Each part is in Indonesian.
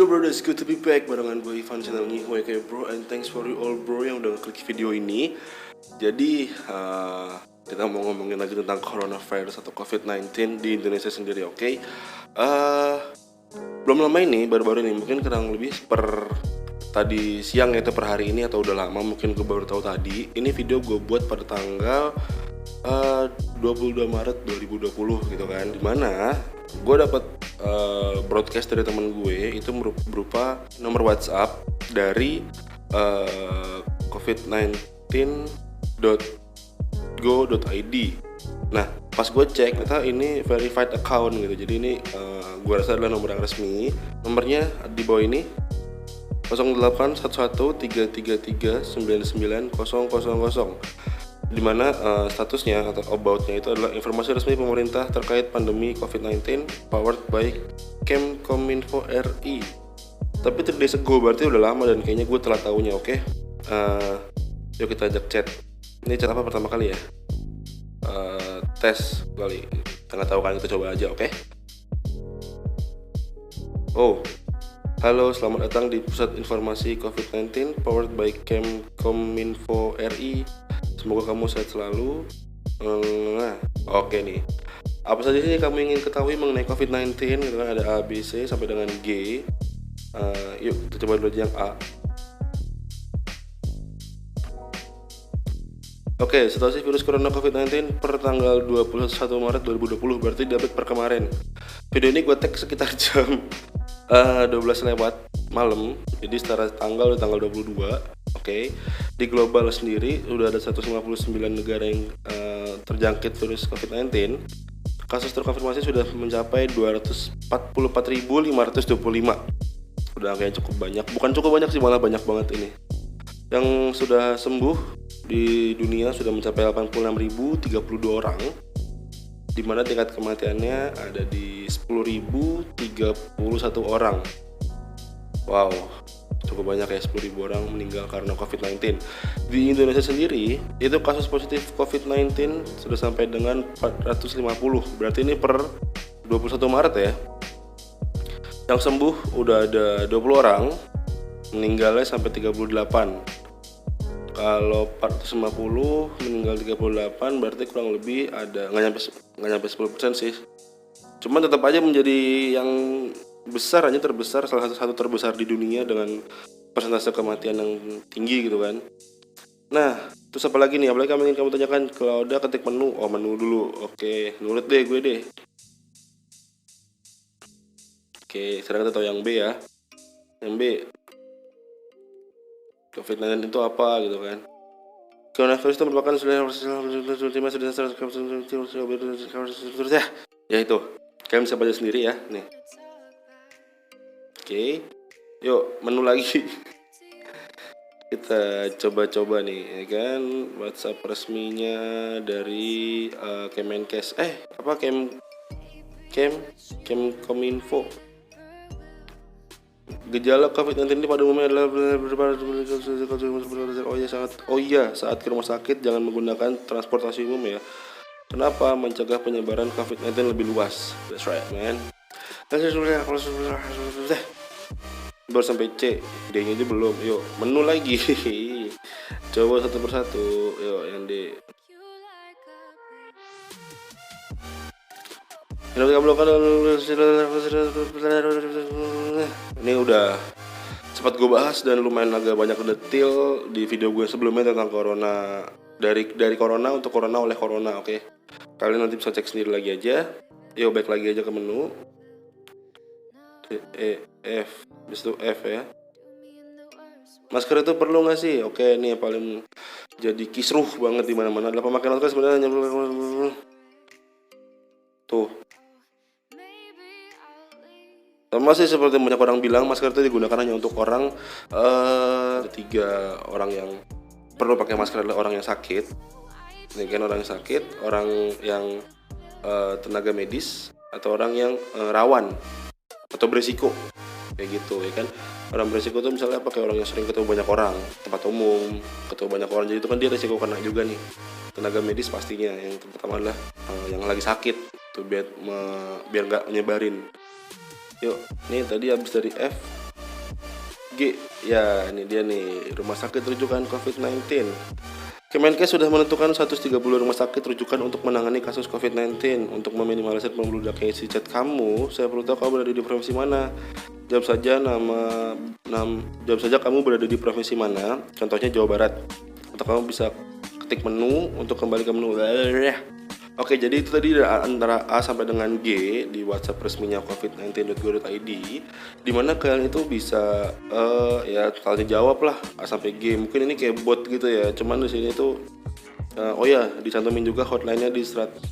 Yo bro, it's good to be back barengan gue Ivan channel Ngihoy bro, and thanks for you all bro yang udah klik video ini. Jadi kita mau ngomongin lagi tentang coronavirus atau COVID-19 di Indonesia sendiri, oke? Belum lama ini, baru-baru ini, mungkin kurang lebih per tadi siang itu per hari ini atau udah lama, mungkin gue baru tahu tadi. Ini video gue buat pada tanggal 22 Maret 2020 gitu kan, dimana gue dapat broadcast dari temen gue itu berupa nomor WhatsApp dari covid19.go.id. Nah, pas gue cek ternyata ini verified account gitu. Jadi ini gue rasa adalah nomor yang resmi. Nomornya di bawah ini 081133399000, di mana statusnya atau about-nya itu adalah informasi resmi pemerintah terkait pandemi COVID-19 powered by Kemkominfo RI. Tapi 3 days ago, berarti udah lama dan kayaknya gue telah tahunya, oke? Yuk kita ajak chat. Ini chat apa pertama kali ya? Tes kali. Kita nggak tahu kan, kita coba aja, oke? Oh, halo, selamat datang di Pusat Informasi COVID-19 powered by Kemkominfo RI. Semoga kamu sehat selalu. Nah, oke nih. Apa saja sih kamu ingin ketahui mengenai COVID-19? Gitu kan, ada A, B, C sampai dengan G. Yuk kita coba dulu aja yang A. Oke, situasi virus corona COVID-19 per tanggal 21 Maret 2020, berarti di update per kemarin. Video ini gue tag sekitar jam 12 lewat malam. Jadi secara tanggal 22. Oke, di global sendiri sudah ada 159 negara yang terjangkit virus COVID-19. Kasus terkonfirmasi sudah mencapai 244.525. Udah kayak cukup banyak. Bukan cukup banyak sih, malah banyak banget ini. Yang sudah sembuh di dunia sudah mencapai 86.032 orang. Di mana tingkat kematiannya ada di 10.031 orang. Wow, cukup banyak ya, 10.000 orang meninggal karena COVID-19. Di Indonesia sendiri, itu kasus positif COVID-19 sudah sampai dengan 450. Berarti ini per 21 Maret ya. Yang sembuh udah ada 20 orang, meninggalnya sampai 38. Kalau 450 meninggal 38, berarti kurang lebih ada nggak nyampe 10% sih. Cuman tetap aja menjadi yang besar, hanya terbesar, salah satu terbesar di dunia dengan persentase kematian yang tinggi gitu kan. Nah, terus apa lagi nih? Apalagi kamu ingin kamu tanyakan? Kalau udah ketik menu, menu dulu. Oke, nurut deh gue deh. Oke, sekarang kita tahu yang B ya. Yang B, COVID-19 itu apa gitu kan? Coronavirus itu merupakan ya itu. Kalian bisa baca sendiri ya, nih. Oke, yuk menu lagi. Kita coba-coba nih, ya kan, WhatsApp resminya dari Kemenkes. Kemkominfo. Gejala COVID-19 ini pada umumnya adalah saat ke rumah sakit jangan menggunakan transportasi umum ya. Kenapa? Mencegah penyebaran COVID-19 lebih luas. That's right, man. Baru sampai C, D-nya aja belum. Yuk, menu lagi. Coba satu persatu. Yuk, yang D. Ini udah sempat gue bahas dan lumayan agak banyak detail di video gue sebelumnya tentang corona, dari corona untuk corona oleh corona, oke? Kalian nanti bisa cek sendiri lagi aja. Yuk, back lagi aja ke menu. F, bis itu F ya. Masker itu perlu nggak sih? Oke, ini yang paling jadi kisruh banget di mana-mana adalah pemakaian masker sebenarnya. Tuh. Sama sih seperti banyak orang bilang, masker itu digunakan hanya untuk orang 3 orang yang perlu pakai masker adalah orang yang sakit. Ini kan orang yang sakit, orang yang tenaga medis, atau orang yang rawan atau berisiko kayak gitu ya kan. Orang berisiko tuh misalnya pakai orang yang sering ketemu banyak orang, tempat umum, ketemu banyak orang, jadi itu kan dia risiko kena juga nih. Tenaga medis pastinya yang pertama adalah yang lagi sakit tuh biar nggak menyebarin. Yuk, ini tadi habis dari F, G, ya ini dia nih, rumah sakit rujukan COVID-19. Kemenkes sudah menentukan 130 rumah sakit rujukan untuk menangani kasus COVID-19. Untuk meminimalisir membeludaknya isi chat kamu, saya perlu tahu kamu berada di provinsi mana. Jawab saja kamu berada di provinsi mana. Contohnya Jawa Barat. Atau kamu bisa ketik menu untuk kembali ke menu. Oke, jadi itu tadi antara A sampai dengan G di WhatsApp resminya covid19.go.id, di mana kalian itu bisa ya tanya jawab lah A sampai G. Mungkin ini kayak bot gitu ya. Cuman di sini tuh oh ya, dicantumin juga hotline-nya di 119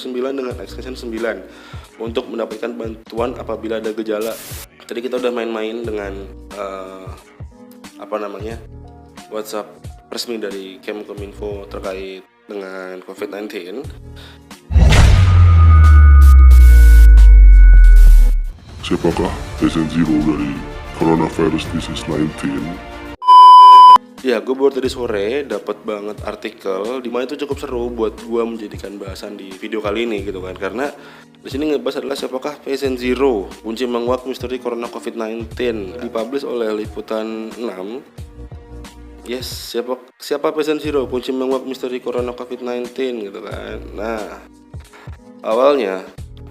dengan extension 9 untuk mendapatkan bantuan apabila ada gejala. Tadi kita udah main-main dengan WhatsApp resmi dari Kemkominfo terkait dengan COVID-19. Siapakah patient zero dari coronavirus disease 19? Ya, gue baru tadi sore dapat banget artikel di mana itu cukup seru buat gue menjadikan bahasan di video kali ini gitu kan. Karena di sini ngebahas adalah siapakah patient zero, kunci menguak misteri corona COVID-19, dipublish oleh Liputan 6. Yes, siapa patient zero, kunci menguak misteri corona COVID-19 gitu kan. Nah, awalnya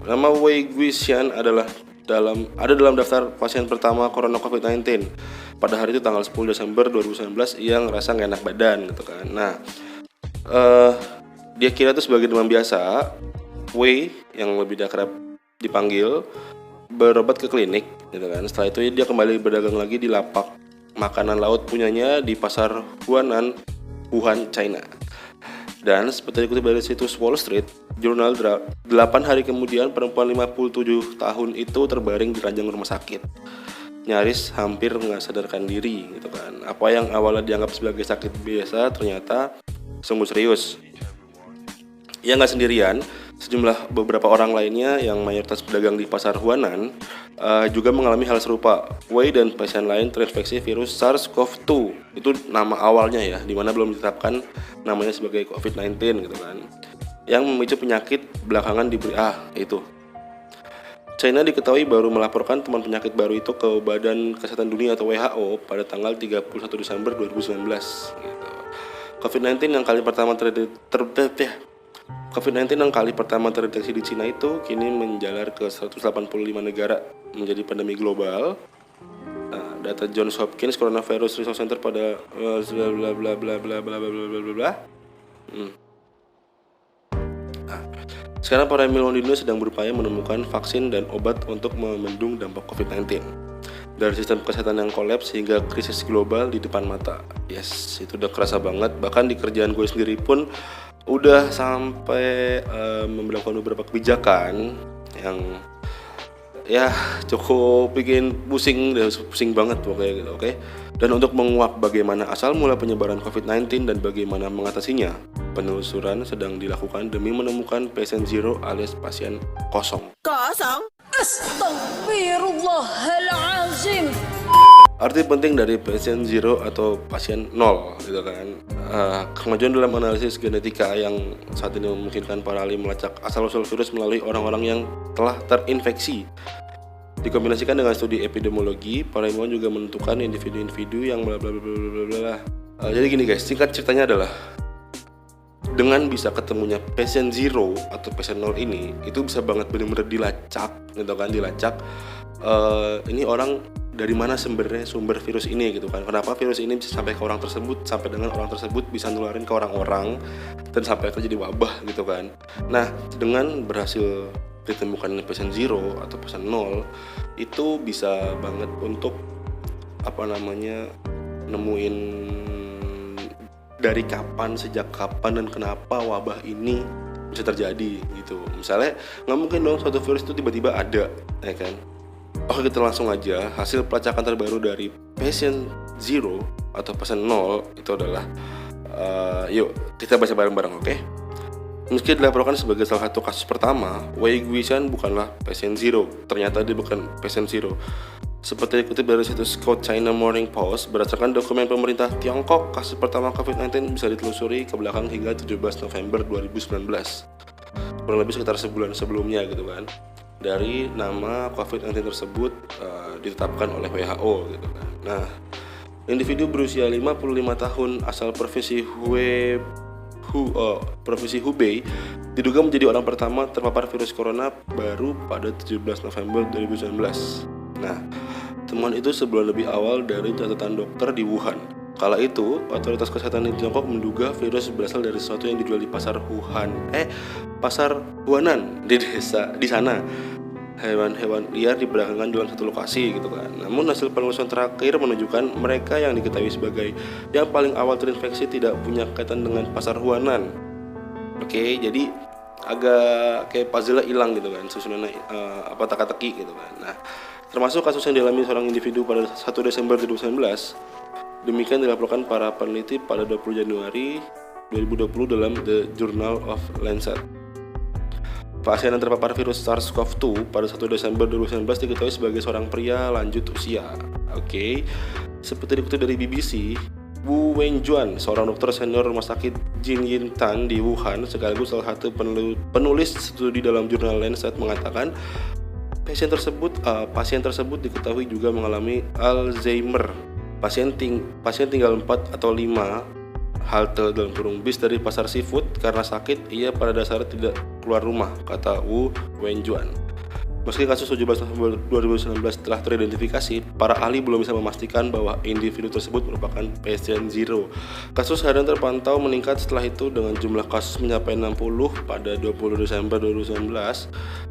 nama Wei Guixian ada dalam daftar pasien pertama corona COVID-19 pada hari itu tanggal 10 Desember 2019 yang ngerasa gak enak badan gitu kan. Nah, dia kira itu sebagai demam biasa. Wei yang lebih akrab dipanggil berobat ke klinik gitu kan. Setelah itu dia kembali berdagang lagi di lapak makanan laut punyanya di pasar Wuhan, China. Dan seperti dikutip dari situs Wall Street Journal, 8 hari kemudian perempuan 57 tahun itu terbaring di ranjang rumah sakit, nyaris hampir nggak sadarkan diri gitu kan. Apa yang awalnya dianggap sebagai sakit biasa ternyata sungguh serius. Ia nggak sendirian, sejumlah beberapa orang lainnya yang mayoritas pedagang di pasar Huanan juga mengalami hal serupa. Wei dan pasien lain terinfeksi virus SARS-CoV-2. Itu nama awalnya ya, dimana belum ditetapkan namanya sebagai COVID-19 gitu kan. Yang memicu penyakit belakangan diberi itu. China diketahui baru melaporkan temuan penyakit baru itu ke Badan Kesehatan Dunia atau WHO pada tanggal 31 Desember 2019 gitu. COVID-19 yang kali pertama terdeteksi di Cina itu kini menjalar ke 185 negara menjadi pandemi global. Data Johns Hopkins Coronavirus Resource Center pada sekarang para ilmuwan di dunia sedang berupaya menemukan vaksin dan obat untuk membendung dampak COVID-19. Dari sistem kesehatan yang kolaps hingga krisis global di depan mata. Yes, itu udah kerasa banget. Bahkan di kerjaan gue sendiri pun udah sampai memberlakukan beberapa kebijakan yang ya cukup bikin pusing banget pokoknya gitu, oke? Dan untuk menguak bagaimana asal mula penyebaran COVID-19 dan bagaimana mengatasinya, penelusuran sedang dilakukan demi menemukan patient zero alias pasien kosong. Astagfirullahalazim. Arti penting dari pasien zero atau pasien nol gitu kan. Kemajuan dalam analisis genetika yang saat ini memungkinkan para ahli melacak asal-usul virus melalui orang-orang yang telah terinfeksi. Dikombinasikan dengan studi epidemiologi, para ilmuwan juga menentukan individu-individu yang bla bla bla bla bla. Jadi gini guys, singkat ceritanya adalah dengan bisa ketemunya pasien zero atau pasien nol ini, itu bisa banget benar-benar dilacak gitu kan, ini orang dari mana sumber virus ini gitu kan. Kenapa virus ini bisa sampai ke orang tersebut, sampai dengan orang tersebut bisa nularin ke orang-orang dan sampai terjadi wabah gitu kan. Nah, dengan berhasil ditemukan pasien zero atau pasien nol, itu bisa banget untuk nemuin dari kapan, sejak kapan dan kenapa wabah ini bisa terjadi gitu. Misalnya nggak mungkin dong suatu virus itu tiba-tiba ada, ya kan. Oke, kita langsung aja. Hasil pelacakan terbaru dari pasien zero atau pasien nol itu adalah yuk kita baca bareng-bareng, oke? Meski dilaporkan sebagai salah satu kasus pertama, Wei Guixian bukanlah pasien zero. Ternyata dia bukan pasien zero. Seperti dikutip dari situs South China Morning Post, berdasarkan dokumen pemerintah Tiongkok, kasus pertama COVID-19 bisa ditelusuri ke belakang hingga 17 November 2019. Kurang lebih sekitar sebulan sebelumnya gitu kan. dari nama COVID-19 tersebut ditetapkan oleh WHO gitu kan. Nah, individu berusia 55 tahun asal provinsi Hubei diduga menjadi orang pertama terpapar virus corona baru pada 17 November 2019. Nah, temuan itu sebulan lebih awal dari catatan dokter di Wuhan. Kala itu, otoritas kesehatan di Tiongkok menduga virus berasal dari sesuatu yang dijual di pasar Huanan di sana. Hewan-hewan liar diperdagangkan dalam satu lokasi gitu kan. Namun hasil penelusuran terakhir menunjukkan mereka yang diketahui sebagai yang paling awal terinfeksi tidak punya kaitan dengan pasar Huanan. Oke, jadi agak kayak puzzle hilang gitu kan, susunannya teka-teki gitu kan. Nah, termasuk kasus yang dialami seorang individu pada 1 Desember 2019. Demikian dilaporkan para peneliti pada 20 Januari 2020 dalam The Journal of Lancet. Pasien yang terpapar virus SARS-CoV-2 pada 1 Desember 2019 diketahui sebagai seorang pria lanjut usia. Oke, seperti dikutip dari BBC, Wu Wenjuan, seorang dokter senior rumah sakit Jinyintan di Wuhan, sekaligus salah satu penulis studi dalam jurnal Lancet mengatakan pasien tersebut diketahui juga mengalami Alzheimer. Pasien tinggal 4 atau 5 halte dalam kurung bis dari pasar seafood karena sakit. Ia pada dasarnya tidak keluar rumah, kata Wu Wenjuan. Meski kasus 17 November 2019 telah teridentifikasi, para ahli belum bisa memastikan bahwa individu tersebut merupakan pasien zero. Kasus harian terpantau meningkat setelah itu dengan jumlah kasus mencapai 60 pada 20 Desember 2019.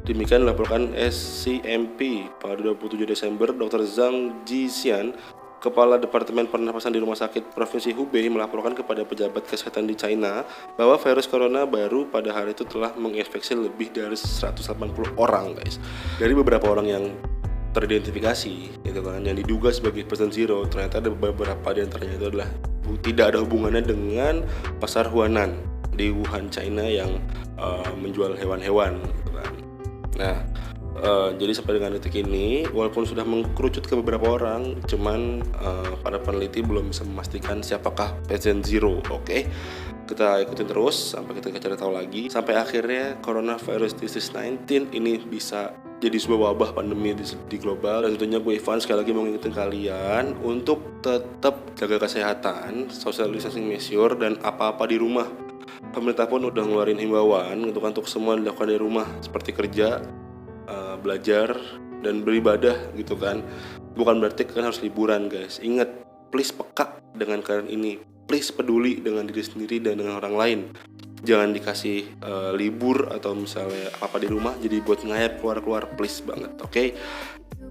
Demikian dilaporkan SCMP pada 27 Desember. Dr. Zhang Jixian, Kepala Departemen Pernapasan di Rumah Sakit Provinsi Hubei, melaporkan kepada pejabat kesehatan di China bahwa virus corona baru pada hari itu telah menginfeksi lebih dari 180 orang, guys. Dari beberapa orang yang teridentifikasi, gitu kan, yang diduga sebagai patient zero, ternyata ada beberapa di antaranya itu adalah tidak ada hubungannya dengan pasar Huanan di Wuhan, China yang menjual hewan-hewan, gitu kan. Nah, jadi sampai dengan detik ini, walaupun sudah mengkerucut ke beberapa orang, cuman para peneliti belum bisa memastikan siapakah patient zero. Oke, kita ikutin terus sampai kita cari tahu lagi, sampai akhirnya coronavirus disease 19 ini bisa jadi sebuah wabah pandemi di global. Dan tentunya gue Ivan sekali lagi mau ngingetin kalian untuk tetap jaga kesehatan, social distancing measure, dan apa-apa di rumah. Pemerintah pun udah ngeluarin himbauan untuk semua dilakukan di rumah, seperti kerja, belajar, dan beribadah gitu kan. Bukan berarti kalian harus liburan, guys. Ingat, please peka dengan kalian ini. Please peduli dengan diri sendiri dan dengan orang lain. Jangan dikasih libur atau misalnya apa di rumah jadi buat ngayap keluar-keluar, please banget. Oke?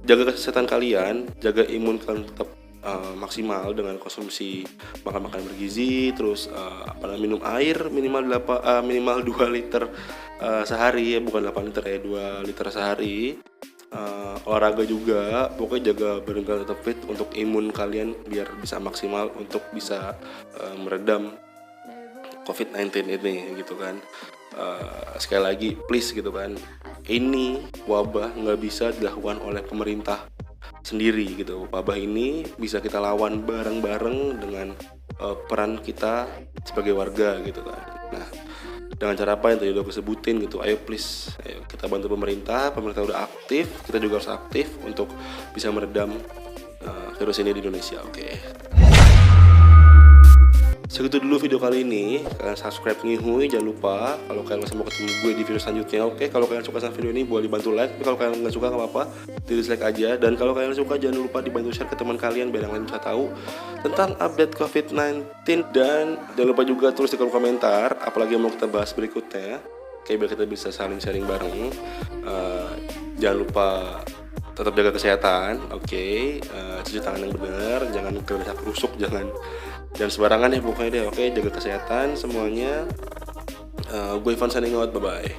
Jaga kesehatan kalian, jaga imun kalian tetap maksimal dengan konsumsi makan bergizi, terus minum air minimal 2 liter sehari, ya bukan 8 liter ya, 2 liter sehari. Olahraga juga, pokoknya jaga badan kalian tetap fit untuk imun kalian biar bisa maksimal untuk bisa meredam COVID-19 ini gitu kan. Sekali lagi please gitu kan, ini wabah nggak bisa dilakukan oleh pemerintah sendiri gitu. Wabah ini bisa kita lawan bareng-bareng dengan peran kita sebagai warga gitu kan. Nah, dengan cara apa yang tadi udah gue sebutin gitu, ayo please, ayo kita bantu pemerintah udah aktif, kita juga harus aktif untuk bisa meredam virus ini di Indonesia. Oke. Segitu dulu video kali ini. Kalian subscribe Ngihui, jangan lupa. Kalau kalian masih mau ketemu gue di video selanjutnya, oke. Kalau kalian suka sama video ini boleh dibantu like. Tapi kalau kalian nggak suka nggak apa-apa, di dislike aja. Dan kalau kalian suka jangan lupa dibantu share ke teman kalian biar yang lain bisa tahu tentang update COVID-19. Dan jangan lupa juga tulis di kolom komentar apalagi yang mau kita bahas berikutnya, oke, biar kita bisa saling sharing bareng. Jangan lupa tetap jaga kesehatan, oke. Cuci tangan yang benar, jangan kebanyakan kerusuk, jangan sembarangan ya pokoknya deh, oke. Jaga kesehatan semuanya. Gue Ivan signing out, bye bye.